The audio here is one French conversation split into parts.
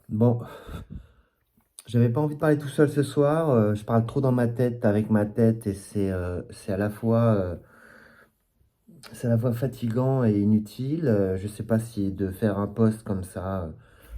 Bon, j'avais pas envie de parler tout seul ce soir. Je parle trop dans ma tête, avec ma tête, et c'est à la fois fatigant et inutile. Je sais pas si de faire un post comme ça,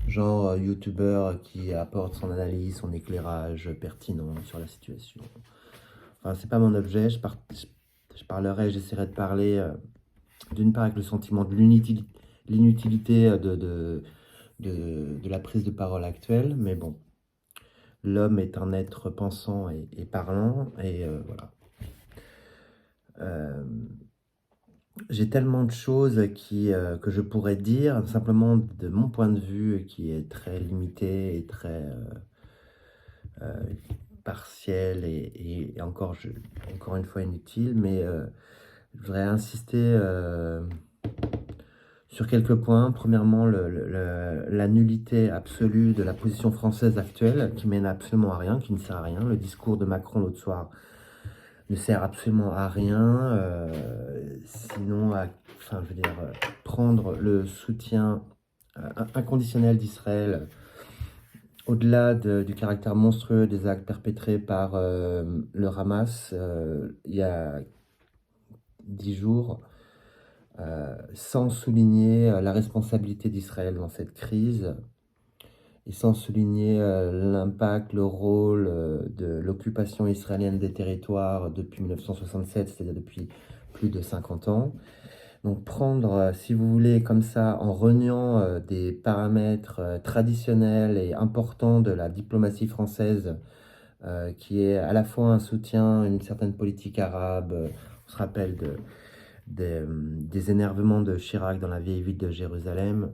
genre youtubeur qui apporte son analyse, son éclairage pertinent sur la situation. Enfin, c'est pas mon objet. Je parlerai, j'essaierai de parler d'une part avec le sentiment de l'inutilité de la prise de parole actuelle, mais bon. L'homme est un être pensant et parlant, et voilà. Euh, j'ai tellement de choses que je pourrais dire, simplement de mon point de vue, qui est très limité et très euh, partiel et encore une fois inutile, mais je voudrais insister sur quelques points. Premièrement, la nullité absolue de la position française actuelle, qui mène absolument à rien, qui ne sert à rien. Le discours de Macron l'autre soir ne sert absolument à rien, sinon enfin, je veux dire, prendre le soutien inconditionnel d'Israël, au-delà du caractère monstrueux des actes perpétrés par le Hamas il y a 10 jours, sans souligner la responsabilité d'Israël dans cette crise, et sans souligner l'impact, le rôle de l'occupation israélienne des territoires depuis 1967, c'est-à-dire depuis plus de 50 ans. Donc prendre, si vous voulez, comme ça, en reniant des paramètres traditionnels et importants de la diplomatie française, qui est à la fois un soutien à une certaine politique arabe, on se rappelle des énervements de Chirac dans la vieille ville de Jérusalem,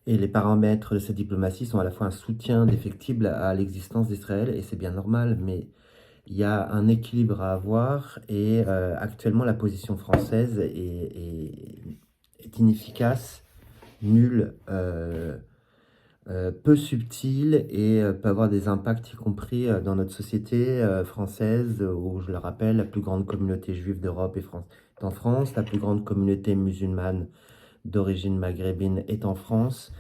et les paramètres de cette diplomatie sont à la fois un soutien défectible à l'existence d'Israël, et c'est bien normal, mais il y a un équilibre à avoir, et actuellement la position française est inefficace, nulle, peu subtile, et peut avoir des impacts, y compris dans notre société française, où, je le rappelle, la plus grande communauté juive d'Europe est en France, la plus grande communauté musulmane d'origine maghrébine est en France.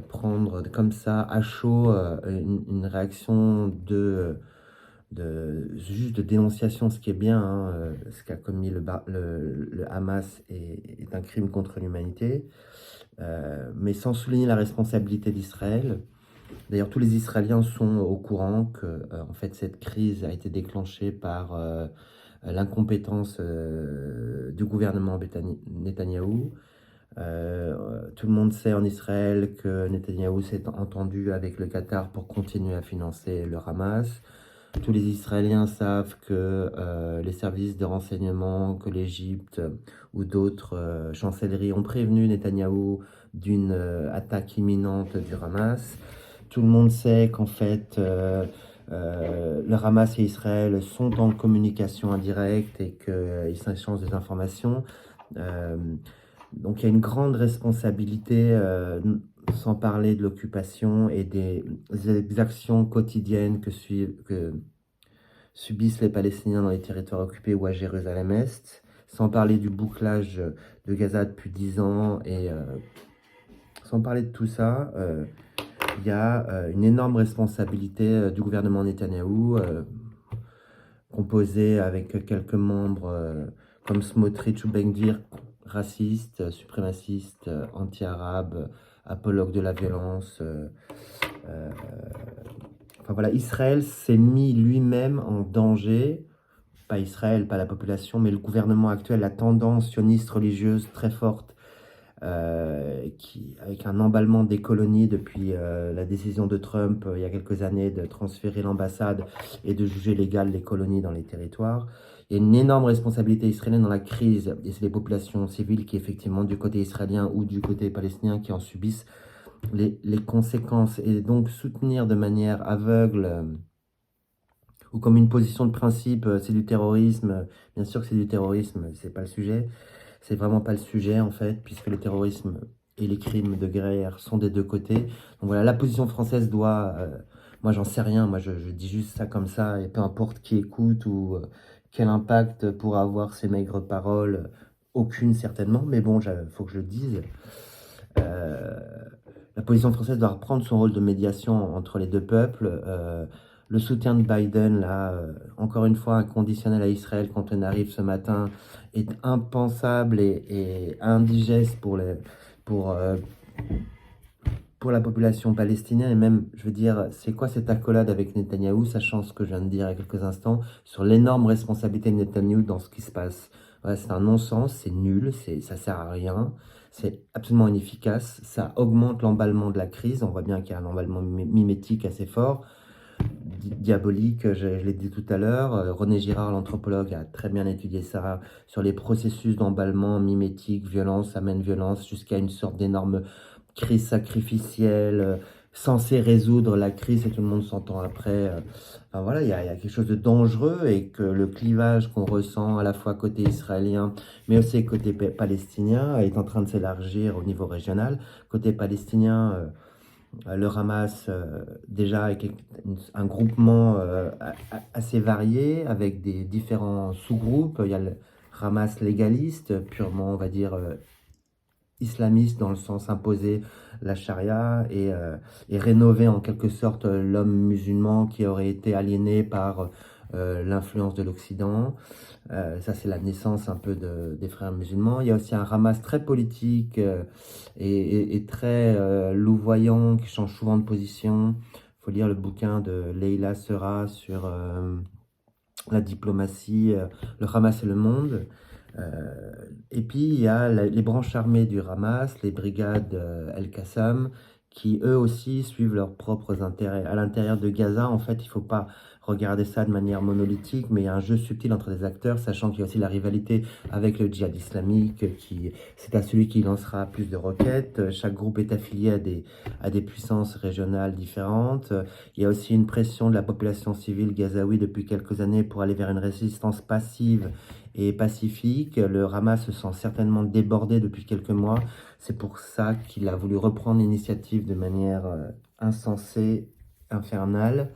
Prendre comme ça à chaud une réaction juste de dénonciation, ce qui est bien, hein, ce qu'a commis le Hamas est un crime contre l'humanité, mais sans souligner la responsabilité d'Israël. D'ailleurs, tous les Israéliens sont au courant que en fait, cette crise a été déclenchée par l'incompétence du gouvernement Netanyahou. Tout le monde sait en Israël que Netanyahou s'est entendu avec le Qatar pour continuer à financer le Hamas. Tous les Israéliens savent que les services de renseignement, que l'Égypte ou d'autres chancelleries ont prévenu Netanyahou d'une attaque imminente du Hamas. Tout le monde sait qu'en fait, le Hamas et Israël sont en communication indirecte et qu'ils s'échangent des informations. Euh, donc il y a une grande responsabilité, sans parler de l'occupation et des exactions quotidiennes que subissent les Palestiniens dans les territoires occupés ou à Jérusalem-Est, sans parler du bouclage de Gaza depuis 10 ans, et sans parler de tout ça, il y a une énorme responsabilité du gouvernement Netanyahou, composé avec quelques membres comme Smotrich ou Ben-Gvir, racistes, suprémacistes, anti-arabes, apologues de la violence. Euh, enfin voilà, Israël s'est mis lui-même en danger, pas Israël, pas la population, mais le gouvernement actuel, la tendance sioniste religieuse très forte, avec un emballement des colonies depuis la décision de Trump il y a quelques années de transférer l'ambassade et de juger légales les colonies dans les territoires. Il y a une énorme responsabilité israélienne dans la crise, et c'est les populations civiles qui, effectivement, du côté israélien ou du côté palestinien, qui en subissent les conséquences. Et donc soutenir de manière aveugle, ou comme une position de principe, c'est du terrorisme. Bien sûr que c'est du terrorisme, c'est pas le sujet. C'est vraiment pas le sujet, en fait, puisque le terrorisme et les crimes de guerre sont des deux côtés. Donc voilà, la position française doit... moi, j'en sais rien, moi, je dis juste ça comme ça, et peu importe qui écoute ou quel impact pourra avoir ces maigres paroles, aucune certainement, mais bon, faut que je le dise. Euh, la position française doit reprendre son rôle de médiation entre les deux peuples. Le soutien de Biden, là, encore une fois, inconditionnel à Israël quand on arrive ce matin, est impensable et indigeste pour, euh, pour la population palestinienne. Et même, je veux dire, c'est quoi cette accolade avec Netanyahou, sachant ce que je viens de dire il y a quelques instants, sur l'énorme responsabilité de Netanyahou dans ce qui se passe. Voilà, c'est un non-sens, c'est nul, ça sert à rien, c'est absolument inefficace, ça augmente l'emballement de la crise. On voit bien qu'il y a un emballement mimétique assez fort, diabolique, je l'ai dit tout à l'heure. René Girard, l'anthropologue, a très bien étudié ça sur les processus d'emballement mimétique, violence amène violence, jusqu'à une sorte d'énorme crise sacrificielle, censée résoudre la crise et tout le monde s'entend après. Enfin, voilà, il y a quelque chose de dangereux et que le clivage qu'on ressent à la fois côté israélien, mais aussi côté palestinien, est en train de s'élargir au niveau régional. Côté palestinien, le Hamas, déjà avec un groupement assez varié, avec des différents sous-groupes. Il y a le Hamas légaliste, purement, on va dire, islamiste, dans le sens imposer la charia et rénover en quelque sorte l'homme musulman qui aurait été aliéné par l'influence de l'Occident. Ça, c'est la naissance un peu des frères musulmans. Il y a aussi un Hamas très politique et très louvoyant, qui change souvent de position. Il faut lire le bouquin de Leila Serra sur la diplomatie, le Hamas et le monde. Et puis, il y a les branches armées du Hamas, les brigades El-Qassam, qui eux aussi suivent leurs propres intérêts. À l'intérieur de Gaza, en fait, il ne faut pas regarder ça de manière monolithique, mais il y a un jeu subtil entre les acteurs, sachant qu'il y a aussi la rivalité avec le djihad islamique, c'est à celui qui lancera plus de roquettes. Chaque groupe est affilié à des puissances régionales différentes. Il y a aussi une pression de la population civile gazaoui depuis quelques années pour aller vers une résistance passive et pacifique. Le Hamas se sent certainement débordé depuis quelques mois. C'est pour ça qu'il a voulu reprendre l'initiative de manière insensée, infernale,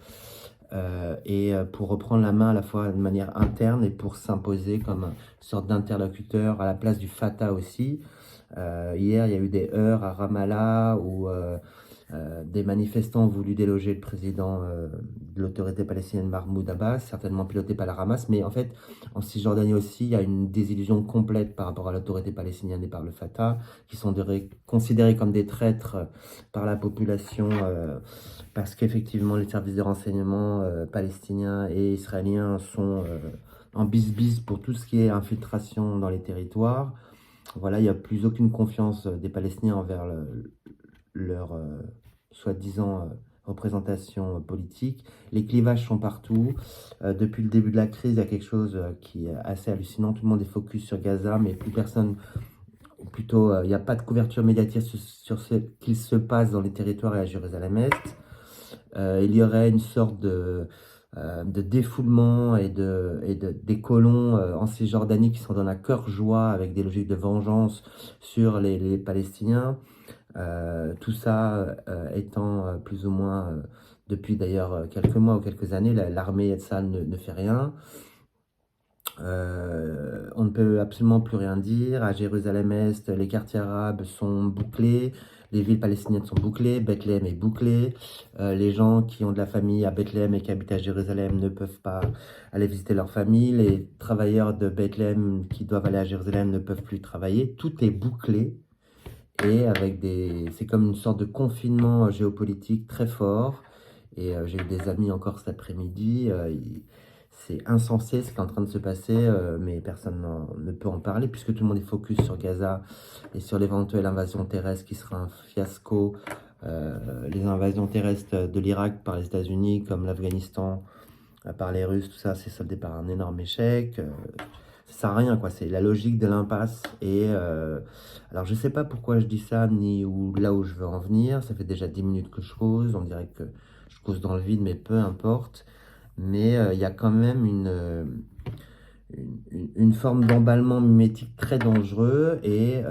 et pour reprendre la main à la fois de manière interne et pour s'imposer comme une sorte d'interlocuteur à la place du Fatah aussi. Hier, il y a eu des heurts à Ramallah où des manifestants ont voulu déloger le président de l'autorité palestinienne Mahmoud Abbas, certainement piloté par la Hamas, mais en fait, en Cisjordanie aussi, il y a une désillusion complète par rapport à l'autorité palestinienne et par le Fatah, qui sont considérés comme des traîtres par la population, parce qu'effectivement, les services de renseignement palestiniens et israéliens sont en bisbise pour tout ce qui est infiltration dans les territoires. Voilà, il n'y a plus aucune confiance des Palestiniens envers leur soi-disant représentation politique. Les clivages sont partout. Depuis le début de la crise, il y a quelque chose qui est assez hallucinant. Tout le monde est focus sur Gaza, mais plus personne, ou plutôt, il n'y a pas de couverture médiatique sur ce qu'il se passe dans les territoires et à Jérusalem-Est. Il y aurait une sorte de défoulement des colons en Cisjordanie qui sont dans la cœur joie avec des logiques de vengeance sur les Palestiniens. Tout ça étant plus ou moins, depuis d'ailleurs quelques mois ou quelques années, l'armée Etsal ne fait rien. On ne peut absolument plus rien dire. À Jérusalem-Est, les quartiers arabes sont bouclés, les villes palestiniennes sont bouclées, Bethléem est bouclé. Les gens qui ont de la famille à Bethléem et qui habitent à Jérusalem ne peuvent pas aller visiter leur famille. Les travailleurs de Bethléem qui doivent aller à Jérusalem ne peuvent plus travailler. Tout est bouclé. Et c'est comme une sorte de confinement géopolitique très fort. Et j'ai eu des amis encore cet après-midi. C'est insensé ce qui est en train de se passer, mais personne ne peut en parler puisque tout le monde est focus sur Gaza et sur l'éventuelle invasion terrestre qui sera un fiasco. Les invasions terrestres de l'Irak par les États-Unis, comme l'Afghanistan par les Russes, tout ça, c'est soldé par un énorme échec. Ça sert à rien, quoi. C'est la logique de l'impasse. Et alors, je sais pas pourquoi je dis ça, ni là où je veux en venir. Ça fait déjà 10 minutes que je cause. On dirait que je cause dans le vide, mais peu importe. Mais il y a quand même une forme d'emballement mimétique très dangereux et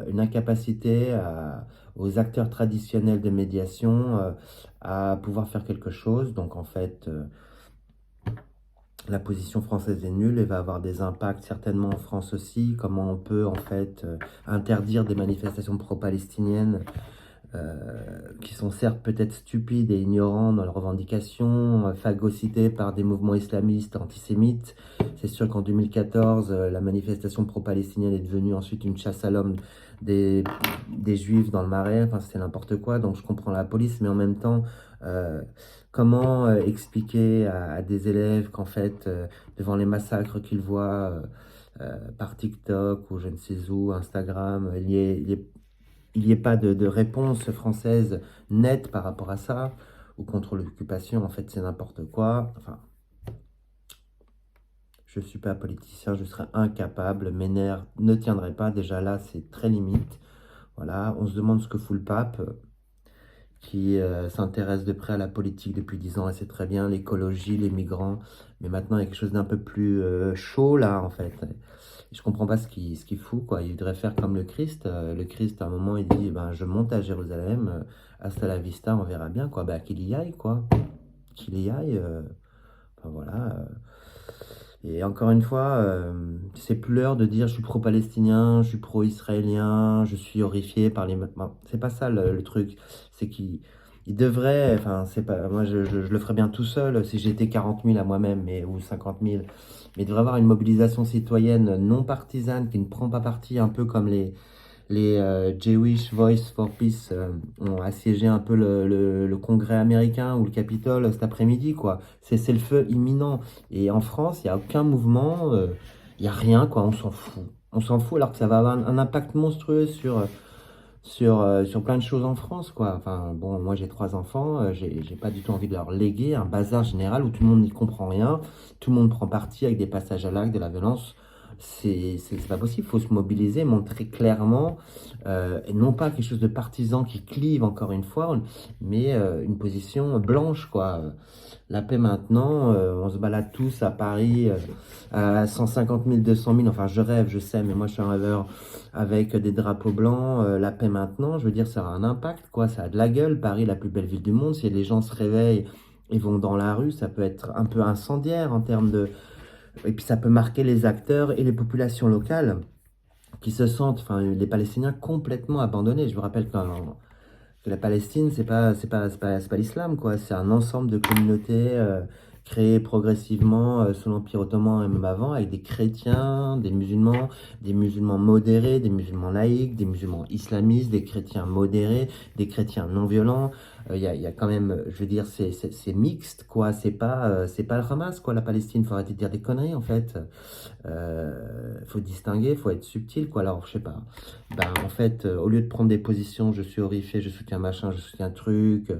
une incapacité aux acteurs traditionnels de médiation à pouvoir faire quelque chose. Donc, en fait, la position française est nulle et va avoir des impacts certainement en France aussi. Comment on peut en fait interdire des manifestations pro-palestiniennes qui sont certes peut-être stupides et ignorants dans leurs revendications, phagocytés par des mouvements islamistes antisémites. C'est sûr qu'en 2014, la manifestation pro-palestinienne est devenue ensuite une chasse à l'homme des, des juifs dans le Marais. Enfin, c'était n'importe quoi, donc je comprends la police, mais en même temps, euh, comment expliquer à des élèves qu'en fait, devant les massacres qu'ils voient par TikTok ou je ne sais où, Instagram, il y ait pas de réponse française nette par rapport à ça, ou contre l'occupation, en fait, c'est n'importe quoi. Enfin, je ne suis pas politicien, je serais incapable, mes nerfs ne tiendraient pas. Déjà là, c'est très limite. Voilà, on se demande ce que fout le pape, qui s'intéresse de près à la politique depuis 10 ans, et c'est très bien, l'écologie, les migrants, mais maintenant il y a quelque chose d'un peu plus chaud là, en fait. Je comprends pas ce qu'il fout, quoi. Il devrait faire comme le Christ. Le Christ, à un moment, il dit, ben, je monte à Jérusalem, hasta la vista, on verra bien, quoi. Ben, qu'il y aille, quoi. Qu'il y aille. Enfin, voilà. Et encore une fois, c'est plus l'heure de dire je suis pro-palestinien, je suis pro-israélien, je suis horrifié par les... Ben, c'est pas ça le truc. C'est qu'il devrait, enfin, c'est pas, moi je le ferais bien tout seul si j'étais 40 000 à moi-même, ou 50 000. Mais il devrait y avoir une mobilisation citoyenne non partisane qui ne prend pas parti, un peu comme les Jewish Voice for Peace ont assiégé un peu le Congrès américain ou le Capitole cet après-midi, quoi. C'est le feu imminent. Et en France, il n'y a aucun mouvement, il n'y a rien, quoi. On s'en fout. On s'en fout alors que ça va avoir un impact monstrueux sur plein de choses en France, quoi. Enfin, bon, moi j'ai 3 enfants, j'ai pas du tout envie de leur léguer un bazar général où tout le monde n'y comprend rien, tout le monde prend parti avec des passages à l'acte, de la violence. C'est pas possible, il faut se mobiliser, montrer clairement, et non pas quelque chose de partisan qui clive encore une fois, mais une position blanche, quoi. La paix maintenant, on se balade tous à Paris à 150 000, 200 000, enfin je rêve, je sais, mais moi je suis un rêveur avec des drapeaux blancs, la paix maintenant, je veux dire, ça a un impact, quoi, ça a de la gueule, Paris, la plus belle ville du monde, si les gens se réveillent et vont dans la rue, ça peut être un peu incendiaire en termes de... Et puis ça peut marquer les acteurs et les populations locales qui se sentent, enfin les Palestiniens complètement abandonnés. Je vous rappelle que la Palestine, c'est pas l'islam, quoi. C'est un ensemble de communautés créées progressivement sous l'Empire ottoman et même avant, avec des chrétiens, des musulmans modérés, des musulmans laïcs, des musulmans islamistes, des chrétiens modérés, des chrétiens non violents. Il y a quand même, je veux dire, c'est mixte, quoi. C'est pas le Hamas, quoi, la Palestine. Faut arrêter de dire des conneries, en fait. Faut distinguer, faut être subtil, quoi. Alors, je sais pas. Ben, en fait, au lieu de prendre des positions, je suis horrifié, je soutiens machin, je soutiens truc,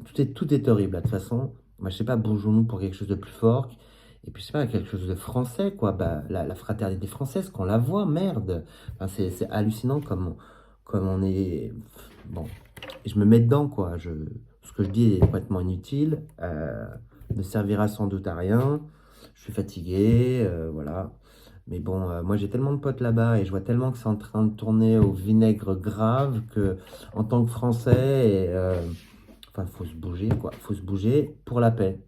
tout est horrible, là, de toute façon. Moi, je sais pas, bougeons-nous pour quelque chose de plus fort. Et puis, je sais pas, quelque chose de français, quoi. Bah, la fraternité française, qu'on la voit, merde. Enfin, c'est hallucinant comme on est... Bon, et je me mets dedans, quoi. Ce que je dis est complètement inutile, ne servira sans doute à rien. Je suis fatigué, voilà. Mais bon, moi j'ai tellement de potes là-bas et je vois tellement que c'est en train de tourner au vinaigre grave que, en tant que Français, enfin, faut se bouger, quoi. Faut se bouger pour la paix.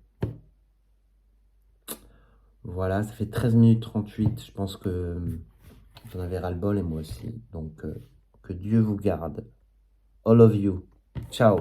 Voilà, ça fait 13 minutes 38. Je pense que j'en avais ras-le-bol et moi aussi. Donc, que Dieu vous garde. All of you. Ciao.